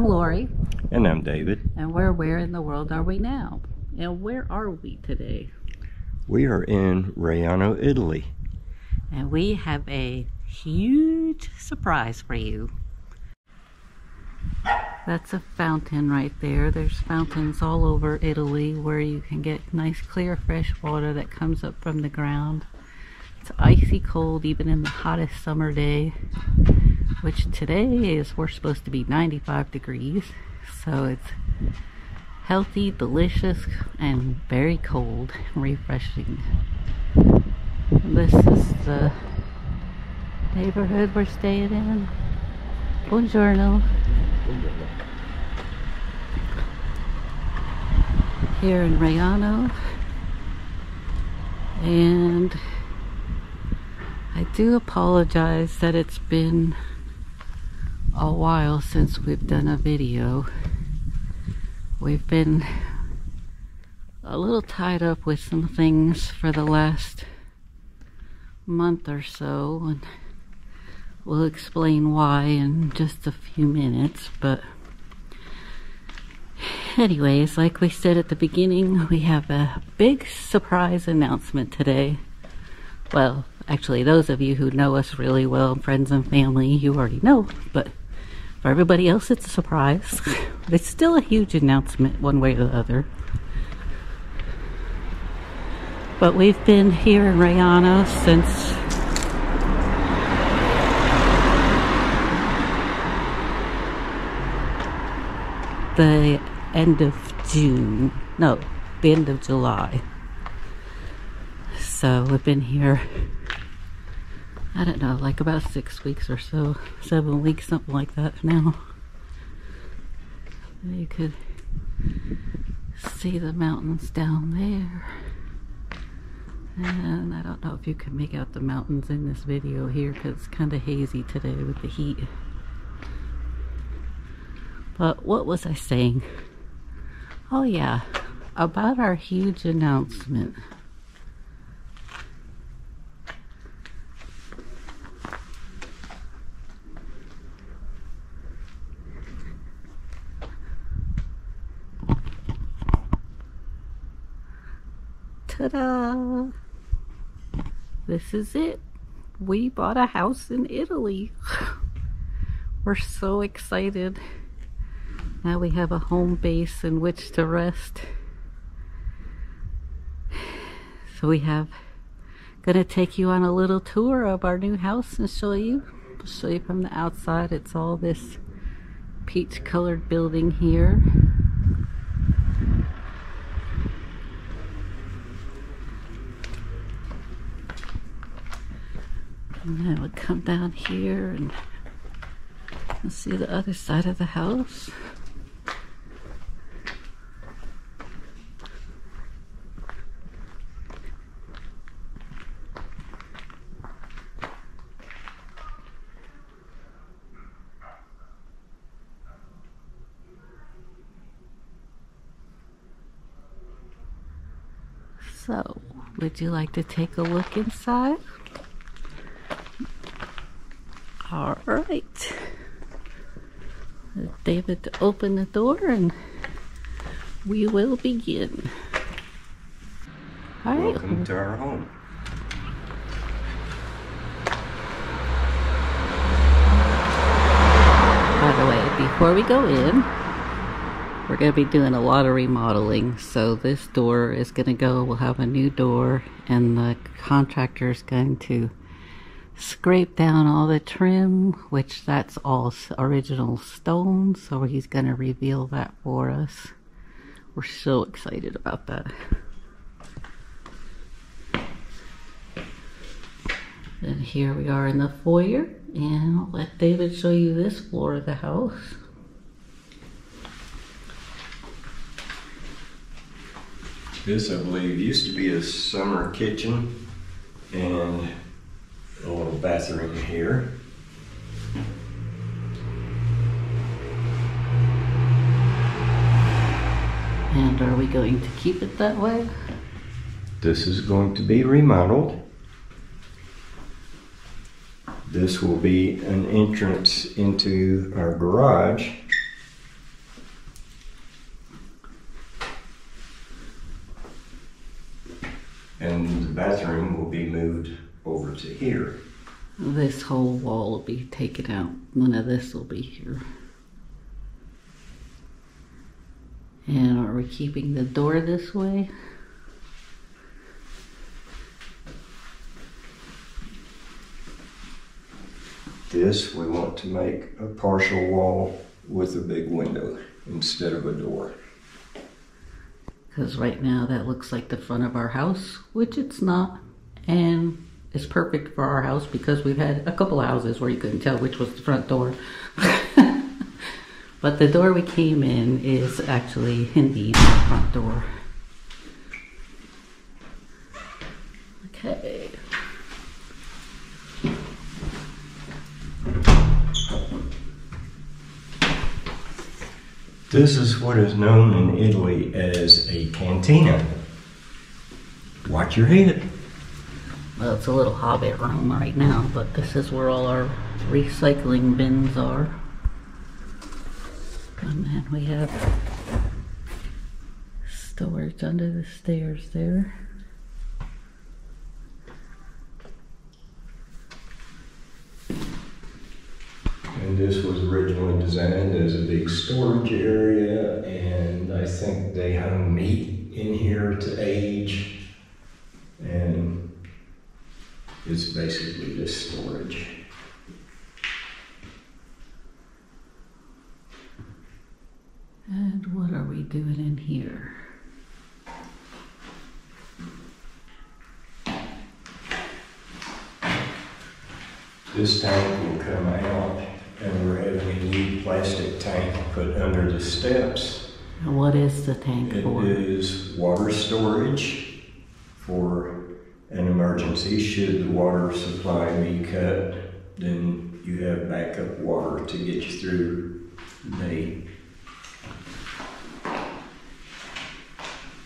I'm Lori. And I'm David. And we're Where in the World Are We Now? And where are we today? We are in Raiano, Italy. And we have a huge surprise for you. That's a fountain right there. There's fountains all over Italy where you can get nice clear fresh water that comes up from the ground. It's icy cold even in the hottest summer day, which today is we're supposed to be 95 degrees. So it's healthy, delicious, and very cold and refreshing. This is the neighborhood we're staying in. Buongiorno. Here in Raiano. And I do apologize that it's been a while since we've done a video. We've been a little tied up with some things for the last month or so, and we'll explain why in just a few minutes. But anyways, like we said at the beginning, we have a big surprise announcement today. Well, actually, those of you who know us really well, friends and family, you already know, but for everybody else, it's a surprise. It's still a huge announcement one way or the other. But we've been here in Raiano since the end of June. No, the end of July. So we've been here, I don't know, like about 6 weeks or so, 7 weeks, something like that now. You could see the mountains down there. And I don't know if you can make out the mountains in this video here because it's kind of hazy today with the heat. But what was I saying? Oh yeah, about our huge announcement. Ta-da! This is it. We bought a house in Italy. We're so excited. Now we have a home base in which to rest. So we have gonna take you on a little tour of our new house and show you from the outside. It's all this peach colored building here. And then we'll come down here and see the other side of the house. So, would you like to take a look inside? All right. David to open the door and we will begin. All right. Welcome to our home. By the way, before we go in, we're going to be doing a lot of remodeling. So this door is going to go, we'll have a new door, and the contractor is going to scrape down all the trim, which that's all original stone, so he's going to reveal that for us. We're so excited about that. And here we are in the foyer, and I'll let David show you this floor of the house. This, I believe, used to be a summer kitchen and a little bathroom here. And are we going to keep it that way? This is going to be remodeled. This will be an entrance into our garage. moved over to here. This whole wall will be taken out. None of this will be here. And are we keeping the door this way? This we want to make a partial wall with a big window instead of a door. Because right now that looks like the front of our house, which it's not. And it's perfect for our house because we've had a couple of houses where you couldn't tell which was the front door. But the door we came in is actually indeed the front door. Okay. This is what is known in Italy as a cantina. Watch your head. Well, it's a little hobbit room right now, but this is where all our recycling bins are. And then we have storage under the stairs there. And this was originally designed as a big storage area, and I think they hung meat in here to age, and it's basically just storage. And what are we doing in here? This tank will come out, and we're having a new plastic tank put under the steps. And what is the tank for? It is water storage for an emergency. Should the water supply be cut, then you have backup water to get you through the day.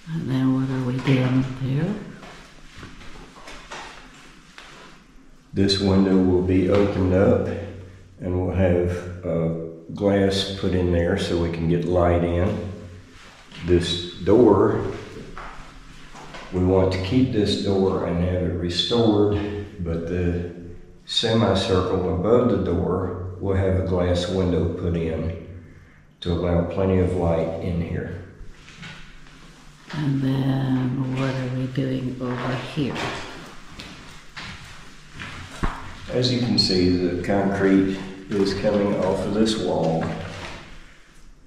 And then what are we doing there? This window will be opened up, and we'll have glass put in there so we can get light in. This door, we want to keep this door and have it restored, but the semicircle above the door will have a glass window put in to allow plenty of light in here. And then what are we doing over here? As you can see, the concrete is coming off of this wall.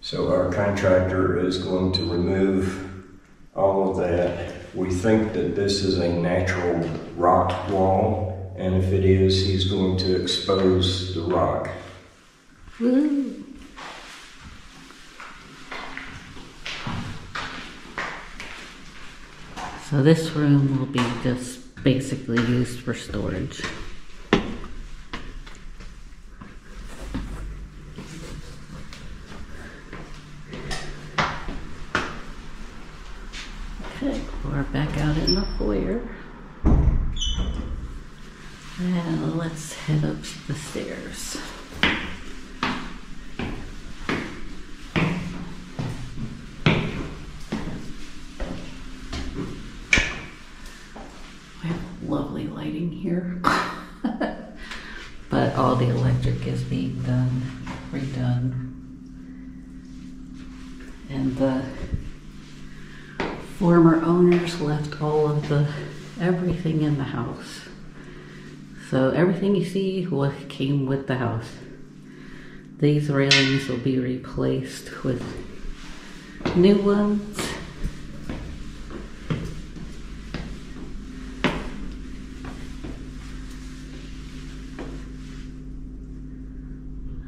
So our contractor is going to remove all of that. We think that this is a natural rock wall, and if it is, he's going to expose the rock. Woo! So this room will be just basically used for storage. Okay, we're back out in the foyer. And let's head up the stairs. We have lovely lighting here. But all the electric is being redone. And the former owners left all of everything in the house. So everything you see came with the house. These railings will be replaced with new ones.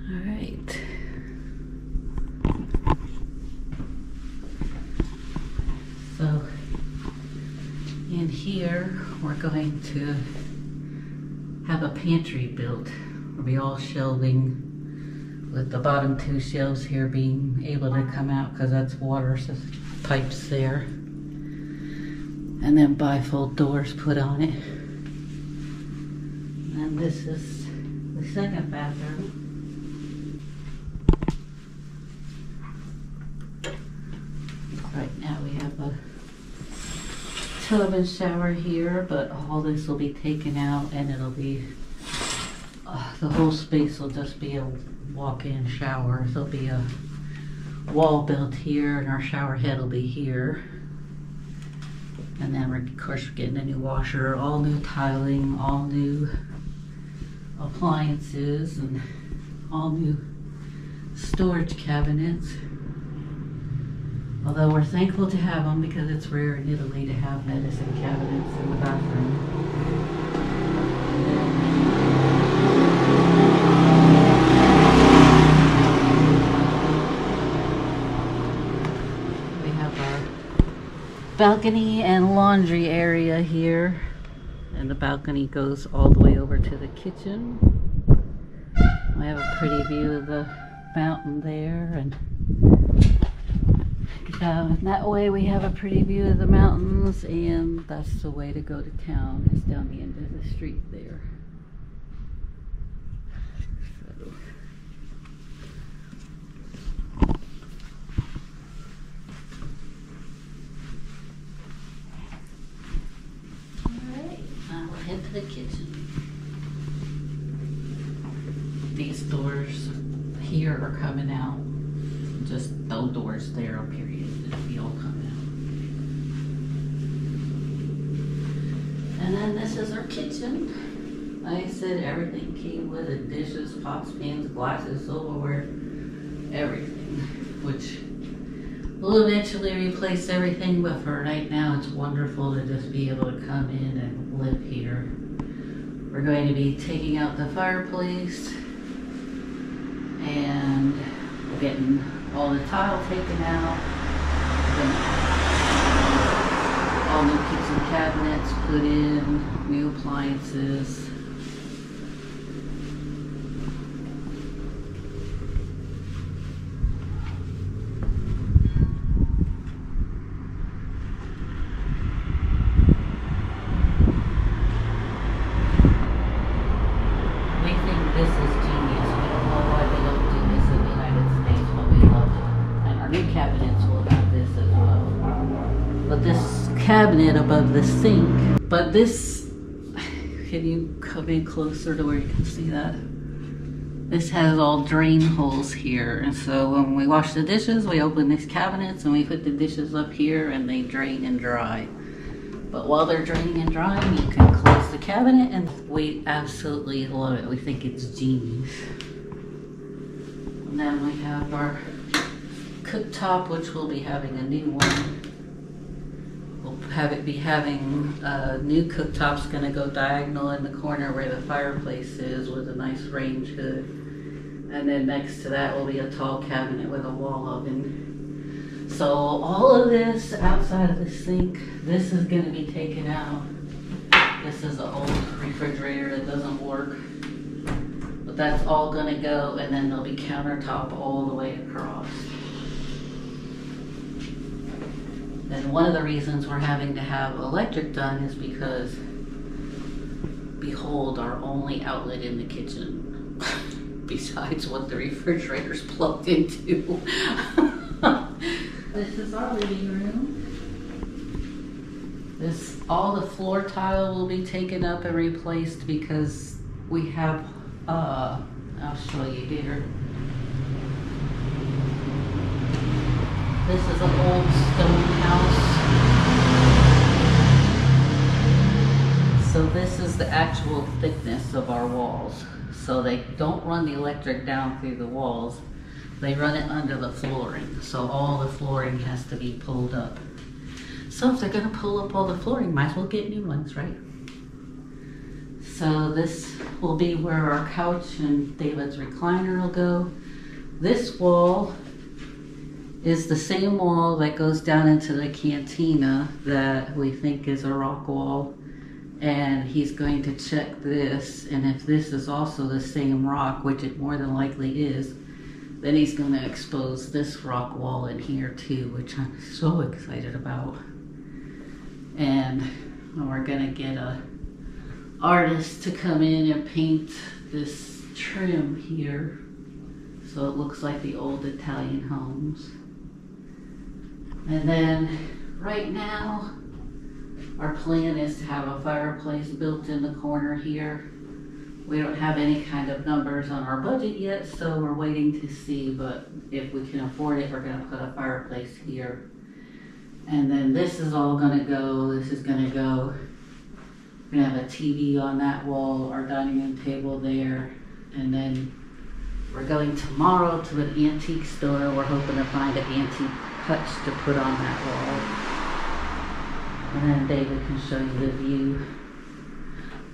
All right. So in here, we're going to have a pantry built. It'll be all shelving with the bottom two shelves here being able to come out because that's water pipes there. And then bifold doors put on it. And this is the second bathroom. Right now we have a tub and shower here, but all this will be taken out and it'll be, the whole space will just be a walk-in shower. There'll be a wall built here and our shower head will be here. And then of course we're getting a new washer, all new tiling, all new appliances, and all new storage cabinets. Although we're thankful to have them because it's rare in Italy to have medicine cabinets in the bathroom. We have our balcony and laundry area here. And the balcony goes all the way over to the kitchen. We have a pretty view of the mountain there, and that way we have a pretty view of the mountains, and that's the way to go to town, is down the end of the street there. So. Alright, now we'll head to the kitchen. These doors here are coming out. Just no doors there, period. It'll be all coming out. And then this is our kitchen. Like I said, everything came with it. Dishes, pots, pans, glasses, silverware, everything. Which will eventually replace everything, but for right now it's wonderful to just be able to come in and live here. We're going to be taking out the fireplace and we're getting all the tile taken out, all new kitchen cabinets put in, new appliances. We think this is genius. We don't know why they don't do this in the United States, but we love it. And our new cabinets will have this as well. But this cabinet above the sink, but this, can you come in closer to where you can see that? This has all drain holes here, and so when we wash the dishes, we open these cabinets and we put the dishes up here and they drain and dry. But while they're draining and drying, you can close the cabinet, and we absolutely love it. We think it's genius. And then we have our cooktop, which we'll be having a new one. We'll be having new cooktops gonna go diagonal in the corner where the fireplace is, with a nice range hood. And then next to that will be a tall cabinet with a wall oven. So all of this outside of the sink, this is gonna be taken out. This is an old refrigerator that doesn't work. But that's all gonna go, and then there'll be countertop all the way across. And one of the reasons we're having to have electric done is because, behold, our only outlet in the kitchen, besides what the refrigerator's plugged into. This is our living room. All the floor tile will be taken up and replaced because we have, I'll show you here. This is an old stone house. So this is the actual thickness of our walls. So they don't run the electric down through the walls. They run it under the flooring. So all the flooring has to be pulled up. So if they're gonna pull up all the flooring, might as well get new ones, right? So this will be where our couch and David's recliner will go. This wall is the same wall that goes down into the cantina that we think is a rock wall. And he's going to check this, and if this is also the same rock, which it more than likely is, then he's going to expose this rock wall in here too, which I'm so excited about. And we're going to get a artist to come in and paint this trim here so it looks like the old Italian homes. And then right now Our plan is to have a fireplace built in the corner here. We don't have any kind of numbers on our budget yet, so we're waiting to see, but if we can afford it, we're gonna put a fireplace here. And then this is all gonna go, this is gonna go. We're gonna have a TV on that wall, our dining room table there, and then we're going tomorrow to an antique store. We're hoping to find an antique hutch to put on that wall. And then David can show you the view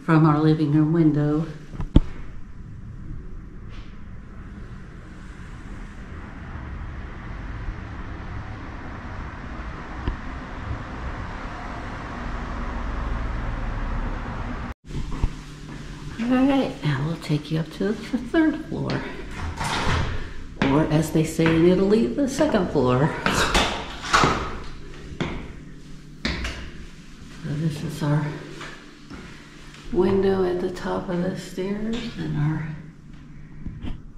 from our living room window. Alright, now we'll take you up to the third floor. Or as they say in Italy, the second floor. So this is our window at the top of the stairs and our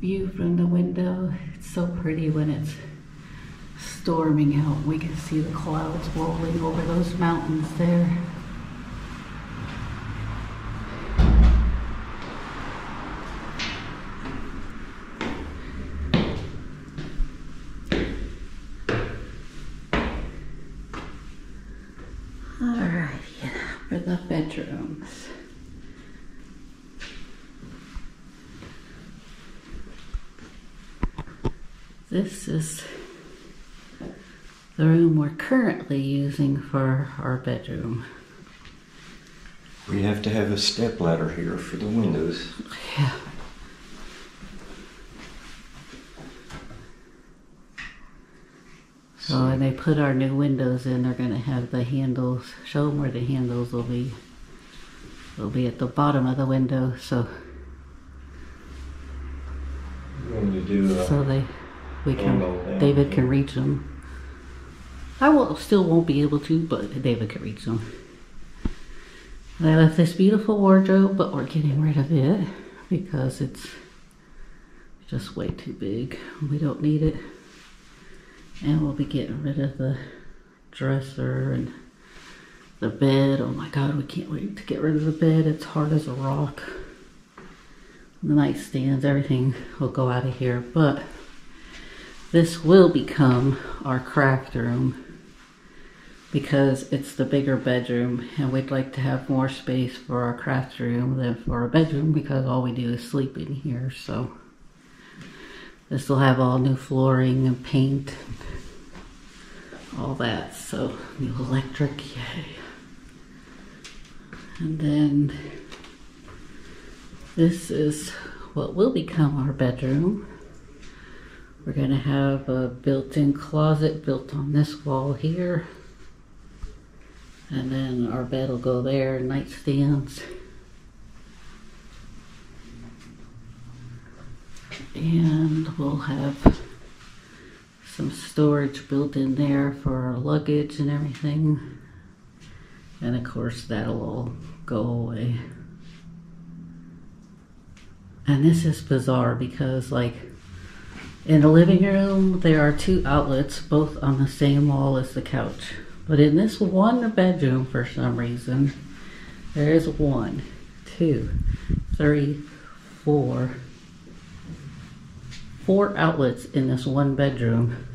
view from the window. It's so pretty when it's storming out. We can see the clouds rolling over those mountains there. Alrighty, for the bedrooms. This is the room we're currently using for our bedroom. We have to have a step ladder here for the windows. Yeah. So when they put our new windows in, they're going to have the handles, show them where the handles will be. They'll be at the bottom of the window, so When you do David can reach them. Still won't be able to, but David can reach them. I left this beautiful wardrobe, but we're getting rid of it because it's just way too big. We don't need it. And we'll be getting rid of the dresser and the bed. Oh my God, we can't wait to get rid of the bed. It's hard as a rock. The nightstands, everything will go out of here. But this will become our craft room because it's the bigger bedroom and we'd like to have more space for our craft room than for a bedroom because all we do is sleep in here. So this will have all new flooring and paint, all that. So new electric, yay. And then this is what will become our bedroom. We're gonna have a built-in closet built on this wall here. And then our bed will go there, nightstands. And we'll have some storage built in there for our luggage and everything. And of course that'll all go away. And this is bizarre because like in the living room there are two outlets both on the same wall as the couch. But in this one bedroom for some reason there is 1, 2, 3, 4 outlets in this one bedroom,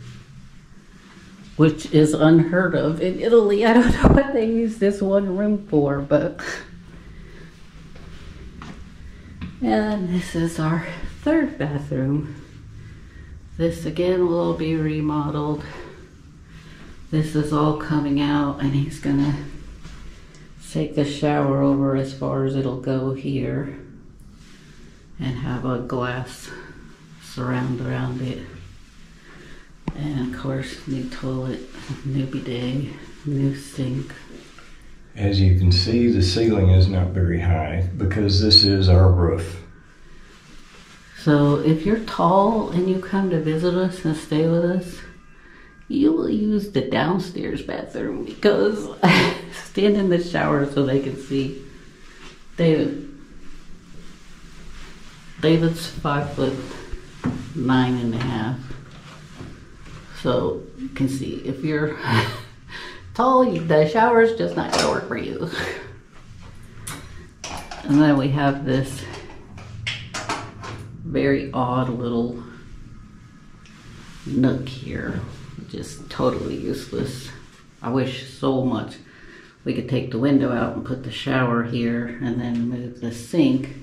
which is unheard of in Italy. I don't know what they use this one room for, but. And this is our third bathroom. This again will all be remodeled. This is all coming out and he's gonna take the shower over as far as it'll go here and have a glass surround around it. And of course, new toilet, new bidet, new sink. As you can see, the ceiling is not very high because this is our roof. So if you're tall and you come to visit us and stay with us, you will use the downstairs bathroom because stand in the shower so they can see David. David's 5'9.5". So you can see if you're The shower's just not gonna work for you. And then we have this very odd little nook here, just totally useless. I wish so much we could take the window out and put the shower here and then move the sink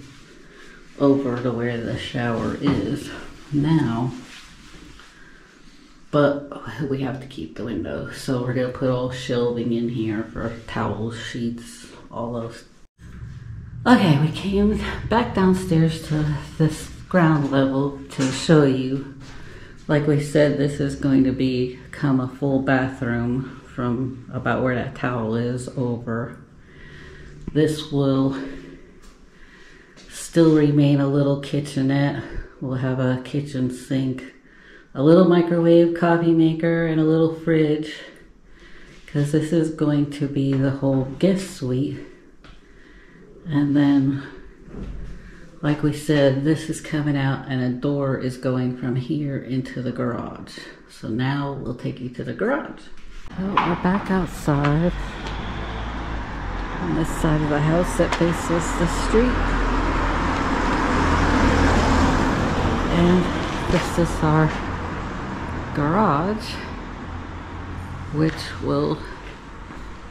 over to where the shower is now. But we have to keep the window. So we're gonna put all shelving in here for towels, sheets, all those. Okay, we came back downstairs to this ground level to show you. Like we said, this is going to become a full bathroom from about where that towel is over. This will still remain a little kitchenette. We'll have a kitchen sink, a little microwave, coffee maker, and a little fridge, because this is going to be the whole guest suite. And then, like we said, this is coming out and a door is going from here into the garage. So now we'll take you to the garage. So we're back outside on this side of the house that faces the street. And this is our garage, which will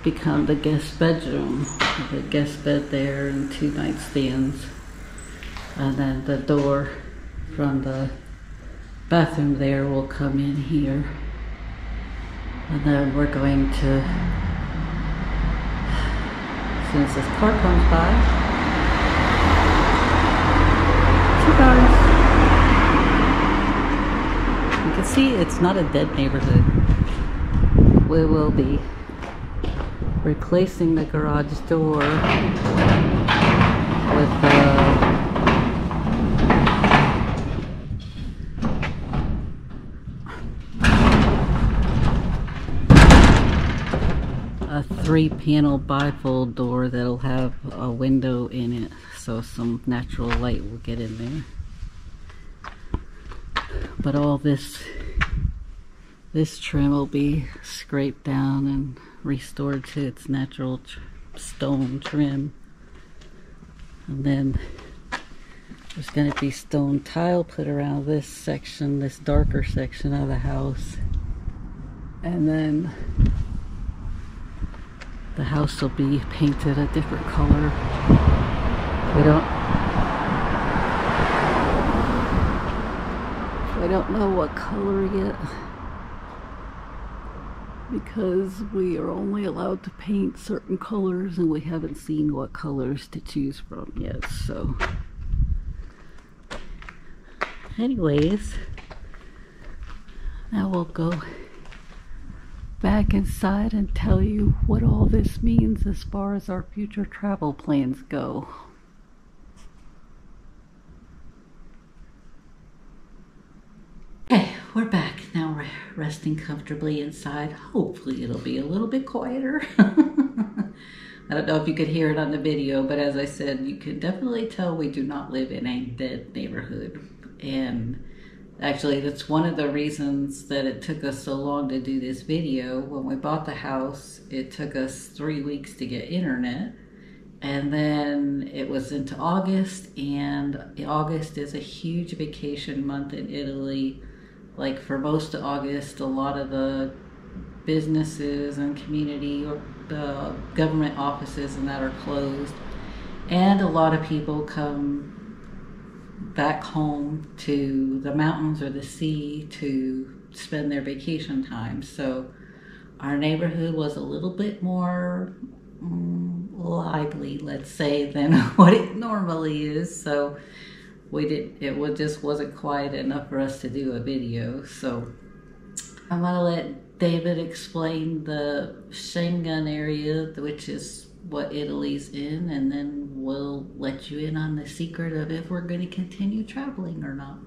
become the guest bedroom. The guest bed there and 2 nightstands. And then the door from the bathroom there will come in here. And then we're going to, as soon as this car comes by, surprise! You can see it's not a dead neighborhood. We will be replacing the garage door with a 3-panel bifold door that'll have a window in it, so some natural light will get in there. But all this trim will be scraped down and restored to its natural stone trim. And then there's going to be stone tile put around this section, this darker section of the house. And then the house will be painted a different color. We don't know what color yet, because we are only allowed to paint certain colors and we haven't seen what colors to choose from yet. So anyways, now we'll go back inside and tell you what all this means as far as our future travel plans go. Okay, we're back. Now we're resting comfortably inside. Hopefully it'll be a little bit quieter. I don't know if you could hear it on the video, but as I said, you can definitely tell we do not live in a dead neighborhood. And actually, that's one of the reasons that it took us so long to do this video. When we bought the house, it took us 3 weeks to get internet. And then it was into August, and August is a huge vacation month in Italy. Like for most of August, a lot of the businesses and community or the government offices and that are closed. And a lot of people come back home to the mountains or the sea to spend their vacation time. So our neighborhood was a little bit more lively, let's say, than what it normally is. So it just wasn't quiet enough for us to do a video. So I'm gonna let David explain the Schengen area, which is what Italy's in, and then we'll let you in on the secret of if we're going to continue traveling or not.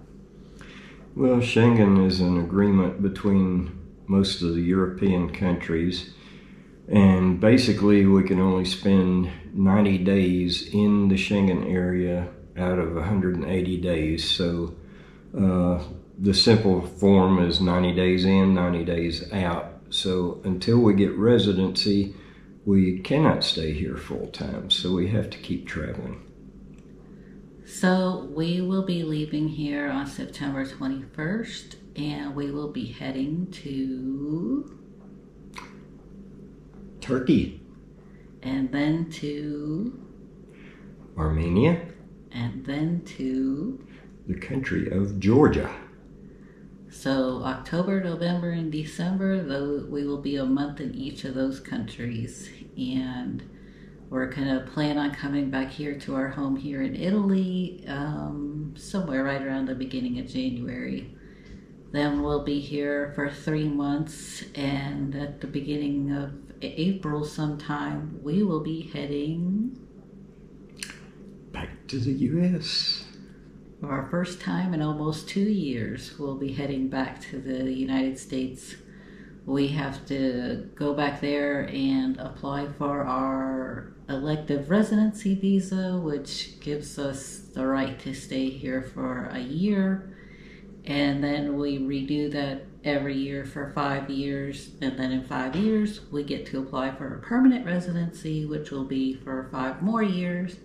Well, Schengen is an agreement between most of the European countries, and basically we can only spend 90 days in the Schengen area out of 180 days. So the simple form is 90 days in, 90 days out. So until we get residency, we cannot stay here full time, so we have to keep traveling. So we will be leaving here on September 21st, and we will be heading to Turkey, and then to Armenia, and then to the country of Georgia. So October, November, and December, though, we will be a month in each of those countries, and we're gonna plan on coming back here to our home here in Italy somewhere right around the beginning of January. Then we'll be here for 3 months, and at the beginning of April sometime, we will be heading back to the U.S. For our first time in almost 2 years, we'll be heading back to the United States. We have to go back there and apply for our elective residency visa, which gives us the right to stay here for a year. And then we redo that every year for 5 years. And then in 5 years, we get to apply for a permanent residency, which will be for 5 more years.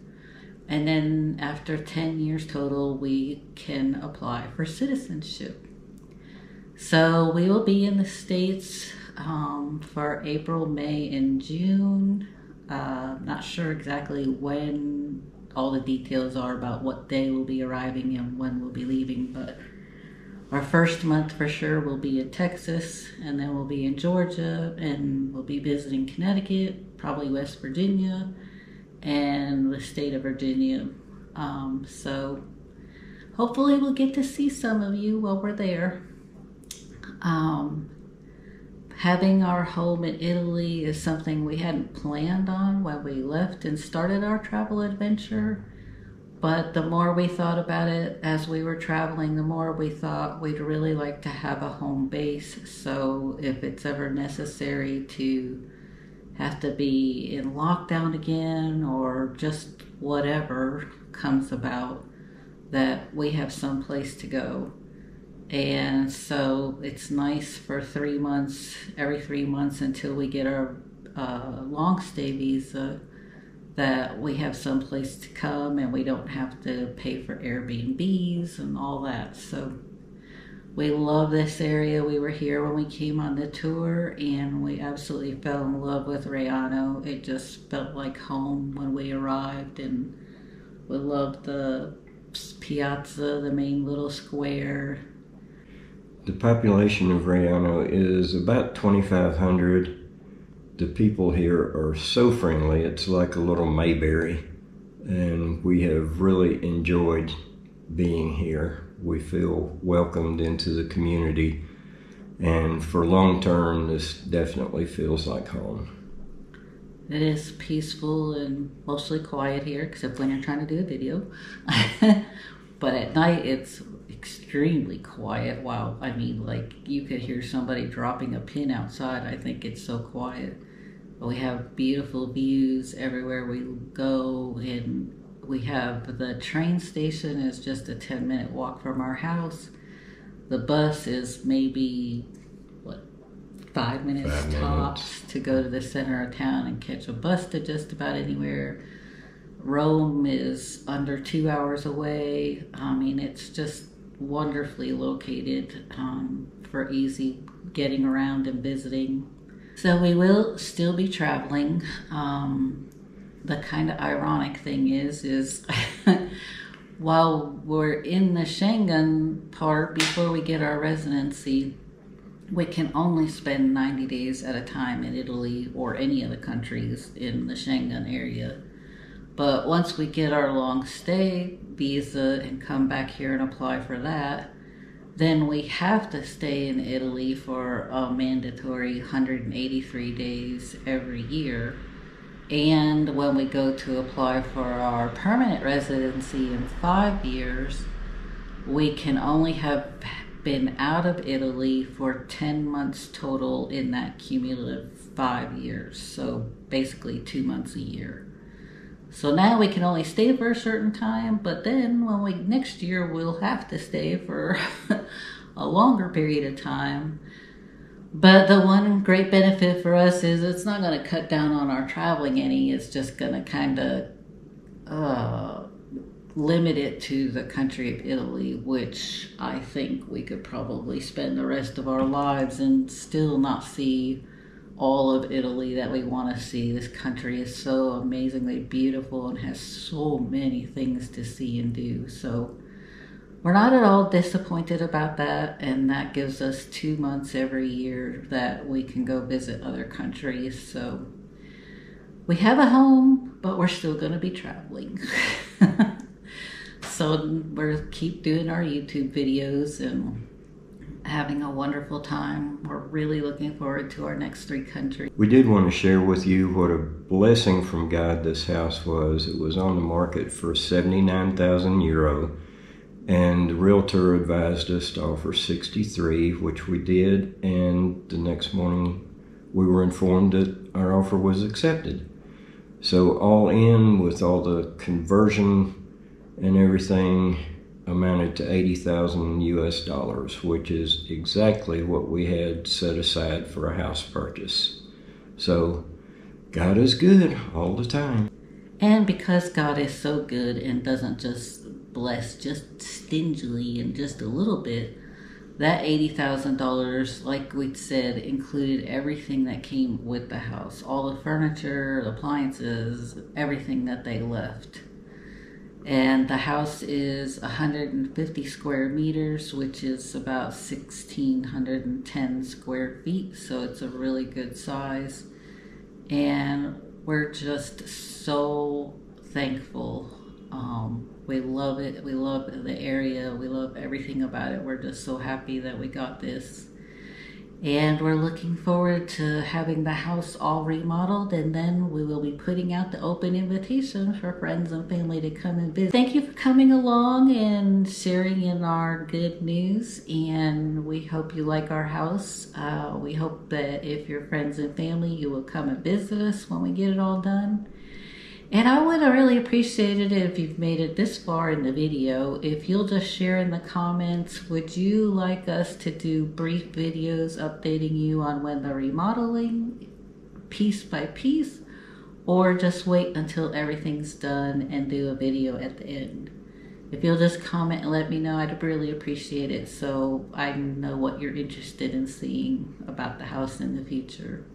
And then after 10 years total, we can apply for citizenship. So we will be in the States for April, May, and June. Not sure exactly when all the details are about what day we'll be arriving and when we'll be leaving, but our first month for sure will be in Texas, and then we'll be in Georgia, and we'll be visiting Connecticut, probably West Virginia, and the state of Virginia. So hopefully we'll get to see some of you while we're there. Having our home in Italy is something we hadn't planned on when we left and started our travel adventure. But the more we thought about it as we were traveling, the more we thought we'd really like to have a home base. So if it's ever necessary to have to be in lockdown again, or just whatever comes about, that we have some place to go. And so it's nice for 3 months, every 3 months until we get our long stay visa, that we have some place to come and we don't have to pay for Airbnbs and all that. So we love this area. We were here when we came on the tour, and we absolutely fell in love with Rayano. It just felt like home when we arrived, and we loved the piazza, the main little square. The population of Rayano is about 2,500. The people here are so friendly. It's like a little Mayberry, and we have really enjoyed being here. We feel welcomed into the community, and for long term, this definitely feels like home. It is peaceful and mostly quiet here, except when you're trying to do a video. But at night, it's extremely quiet. Wow, I mean, like, you could hear somebody dropping a pin outside. I think it's so quiet. But we have beautiful views everywhere we go, and we have the train station is just a 10-minute walk from our house. The bus is maybe, 5 minutes 5 minutes tops to go to the center of town and catch a bus to just about anywhere. Rome is under 2 hours away. I mean, it's just wonderfully located for easy getting around and visiting. So we will still be traveling. The kind of ironic thing is while we're in the Schengen part, before we get our residency, we can only spend 90 days at a time in Italy or any of the countries in the Schengen area. But once we get our long stay visa and come back here and apply for that, then we have to stay in Italy for a mandatory 183 days every year. And when we go to apply for our permanent residency in 5 years, we can only have been out of Italy for 10 months total in that cumulative 5 years. So basically 2 months a year. So now we can only stay for a certain time, but then next year we'll have to stay for a longer period of time. But the one great benefit for us is it's not going to cut down on our traveling any. It's just going to kind of limit it to the country of Italy, which I think we could probably spend the rest of our lives and still not see all of Italy that we want to see. This country is so amazingly beautiful and has so many things to see and do. So we're not at all disappointed about that, and that gives us 2 months every year that we can go visit other countries. So we have a home, but we're still going to be traveling. So we'll keep doing our YouTube videos and having a wonderful time. We're really looking forward to our next 3 countries. We did want to share with you what a blessing from God this house was. It was on the market for 79,000 euro. And the realtor advised us to offer 63, which we did, and the next morning we were informed that our offer was accepted. So all in, with all the conversion and everything, amounted to 80,000 US dollars, which is exactly what we had set aside for a house purchase. So God is good all the time. And because God is so good and doesn't just bless just stingily and just a little bit, that $80,000, like we said, included everything that came with the house. All the furniture, the appliances, everything that they left. And the house is 150 square meters, which is about 1,610 square feet. So it's a really good size. And we're just so thankful. We love it. We love the area. We love everything about it. We're just so happy that we got this. And we're looking forward to having the house all remodeled, and then we will be putting out the open invitation for friends and family to come and visit. Thank you for coming along and sharing in our good news, and we hope you like our house. We hope that if you're friends and family, you will come and visit us when we get it all done. And I would really appreciate it if you've made it this far in the video, if you'll just share in the comments, would you like us to do brief videos updating you on when the remodeling, piece by piece, or just wait until everything's done and do a video at the end? If you'll just comment and let me know, I'd really appreciate it, so I know what you're interested in seeing about the house in the future.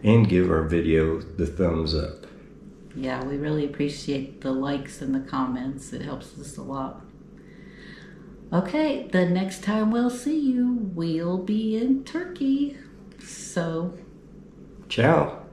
And give our video the thumbs up. Yeah, we really appreciate the likes and the comments. It helps us a lot. Okay, the next time we'll see you, we'll be in Turkey. So, ciao.